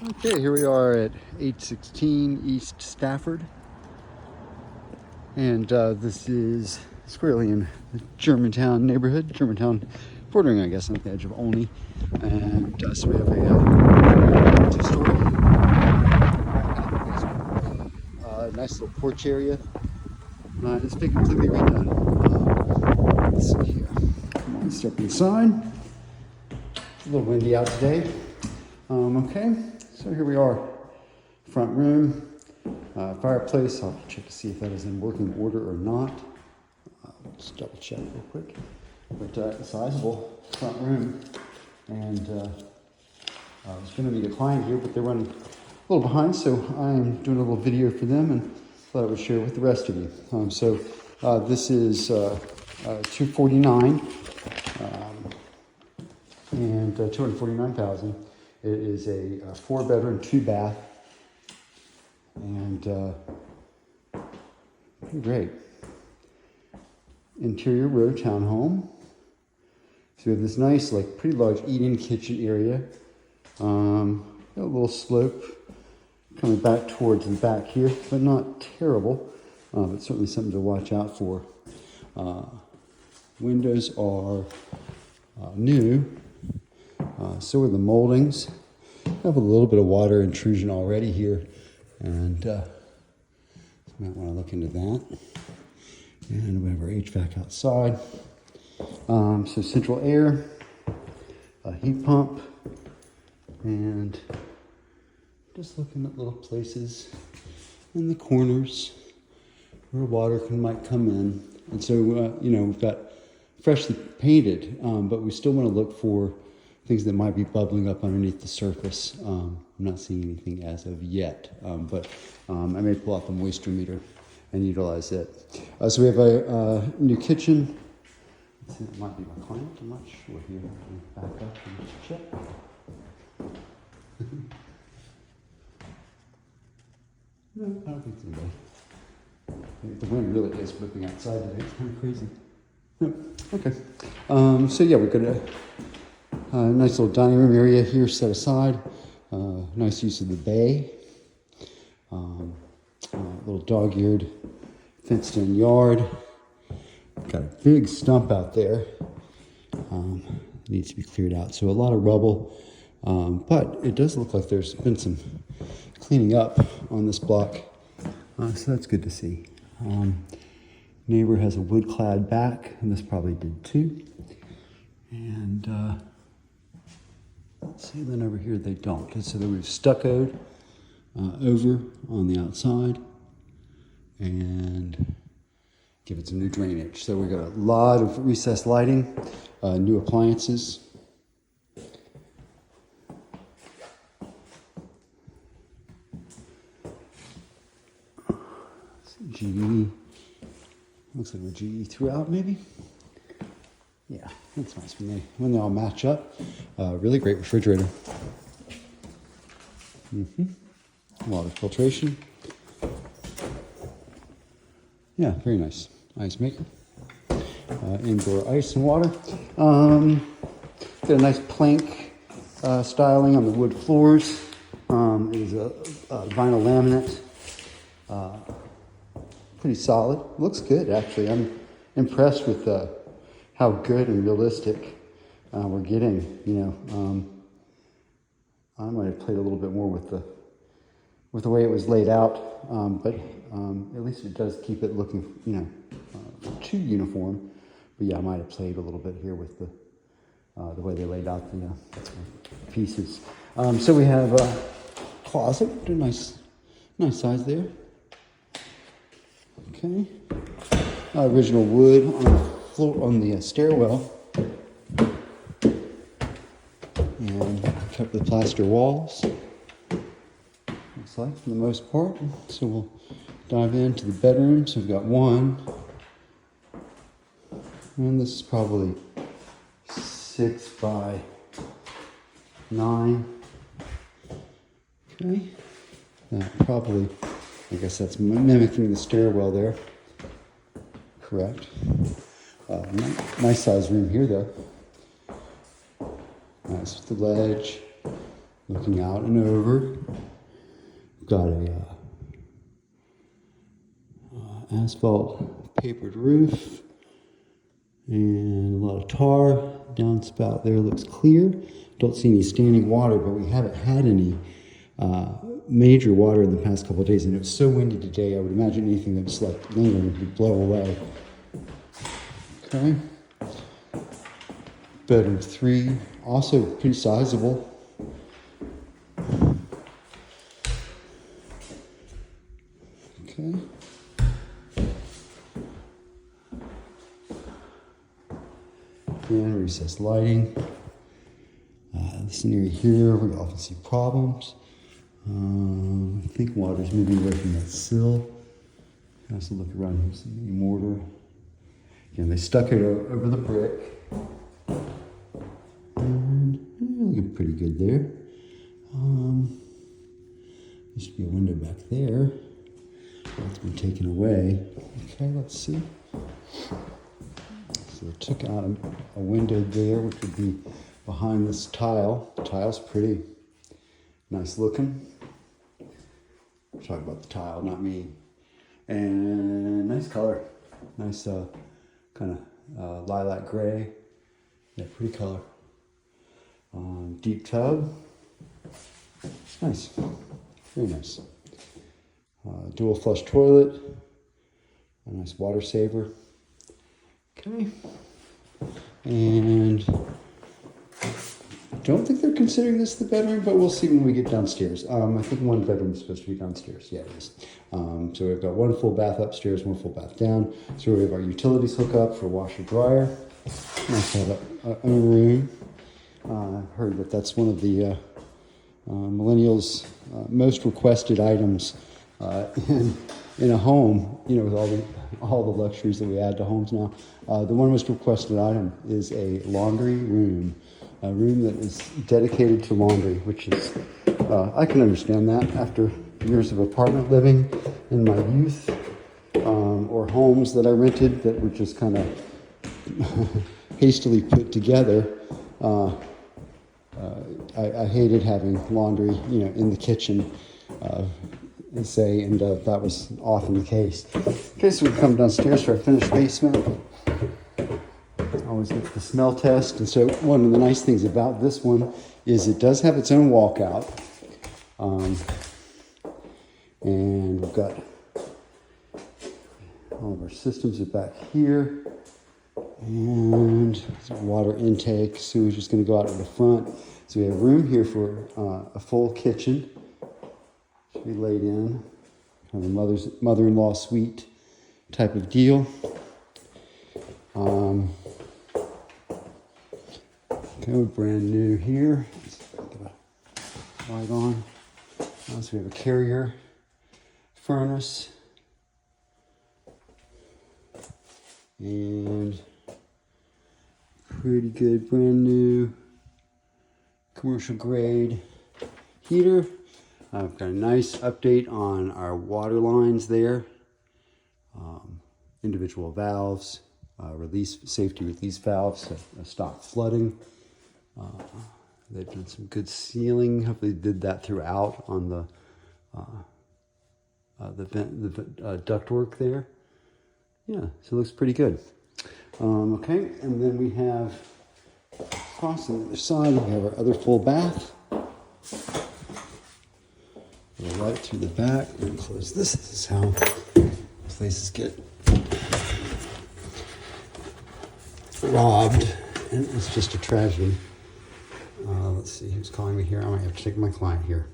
Okay, here we are at 816 East Stafford, and this is squarely in the Germantown neighborhood. Germantown, bordering, I guess, on the edge of Olney, and so we have a two-story, nice little porch area. It's been completely redone. Let's see here. Come on, step inside. It's a little windy out today. Okay, so here we are. Front room, fireplace. I'll check to see if that is in working order or not. Let's double check real quick. But a sizable front room, and it's going to be a client here, but they're running a little behind, so I'm doing a little video for them and thought I would share with the rest of you. This is $249 and $249,000. It is a 4-bedroom, 2-bath, and pretty great. Interior row townhome. So we have this nice, pretty large eat-in kitchen area. Got a little slope coming back towards the back here, but not terrible. But certainly something to watch out for. Windows are new. So are the moldings. I have a little bit of water intrusion already here, and so you might want to look into that. And we have our HVAC outside. So central air, a heat pump, and just looking at little places in the corners where water might come in. And so, we've got freshly painted, but we still want to look for things that might be bubbling up underneath the surface. I'm not seeing anything as of yet, but I may pull out the moisture meter and utilize it. So we have a new kitchen. Let's see, that might be my client. I'm not sure here. Back up and just check. No, I don't think it's anybody. The wind really is whipping outside today. It's kind of crazy. No, okay. So yeah, we've got a nice little dining room area here set aside. Nice use of the bay. Little dog-eared fenced-in yard. Got a big stump out there. Needs to be cleared out. So a lot of rubble, but it does look like there's been some cleaning up on this block. So that's good to see. Neighbor has a wood-clad back, and this probably did too. And let's see, then over here they don't. So that we've stuccoed over on the outside and give it some new drainage. So we've got a lot of recessed lighting, new appliances. GE, looks like we're GE throughout maybe. Yeah, that's nice when they all match up. Really great refrigerator. Water filtration. Yeah, very nice. Ice maker. Indoor ice and water. Got a nice plank styling on the wood floors. It is a vinyl laminate. Pretty solid. Looks good, actually. I'm impressed with how good and realistic we're getting. I might have played a little bit more with the way it was laid out, but at least it does keep it looking, too uniform. But yeah, I might have played a little bit here with the way they laid out the pieces. So we have a closet, a nice size there. Okay, original wood on the floor, on the stairwell, and kept the plaster walls. Looks like for the most part. So we'll dive into the bedrooms. We've got one, and this is probably 6 by 9. Okay, probably. I guess that's mimicking the stairwell there. Correct. Nice size room here, though. Nice with the ledge. looking out and over. Got a asphalt papered roof and a lot of tar. Downspout there looks clear. Don't see any standing water, but we haven't had any major water in the past couple of days, and it was so windy today. I would imagine anything that was like lingering would blow away. Okay. Bedroom 3, also pretty sizable. Okay. And recessed lighting. This area here, we often see problems. I think water's moving away from that sill. Also look around here, see any mortar. Again, they stuck it over the brick. And looking pretty good there. There should be a window back there. That's been taken away. Okay, let's see. So they took out a window there, which would be behind this tile. The tile's pretty nice looking. We're talking about the tile, not me. And nice color. Nice kind of lilac gray. Yeah, pretty color. Deep tub. It's nice. Very nice. Dual flush toilet. A nice water saver. Okay. And I don't think they're considering this the bedroom, but we'll see when we get downstairs. I think one bedroom is supposed to be downstairs. Yeah, it is. So we've got one full bath upstairs, one full bath down. So we have our utilities hook up for washer dryer. Nice to have a room. I heard that that's one of the millennials' most requested items in a home. You know, with all the luxuries that we add to homes now. The one most requested item is a laundry room. A room that is dedicated to laundry, which is, I can understand that after years of apartment living in my youth, or homes that I rented that were just kind of hastily put together. I hated having laundry, you know, in the kitchen, and that was often the case. Okay, so we come downstairs to our finished basement. Always get the smell test. And so one of the nice things about this one is it does have its own walkout. And we've got all of our systems are back here. And water intake, sewage is going to go out to the front. So we have room here for a full kitchen. Should be laid in. Kind of a mother-in-law suite type of deal. Okay, we're brand new here. Let's get a light on. So we have a carrier furnace. And pretty good brand new commercial grade heater. I've got a nice update on our water lines there. Individual valves, safety release valves, stop flooding. They've done some good sealing. Hopefully they did that throughout on the ductwork there. Yeah, so it looks pretty good. Okay, and then we have across on the other side, we have our other full bath. Go right through the back. We're going to close this. This is how places get robbed, and it's just a tragedy. Let's see who's calling me here. I might have to take my client here.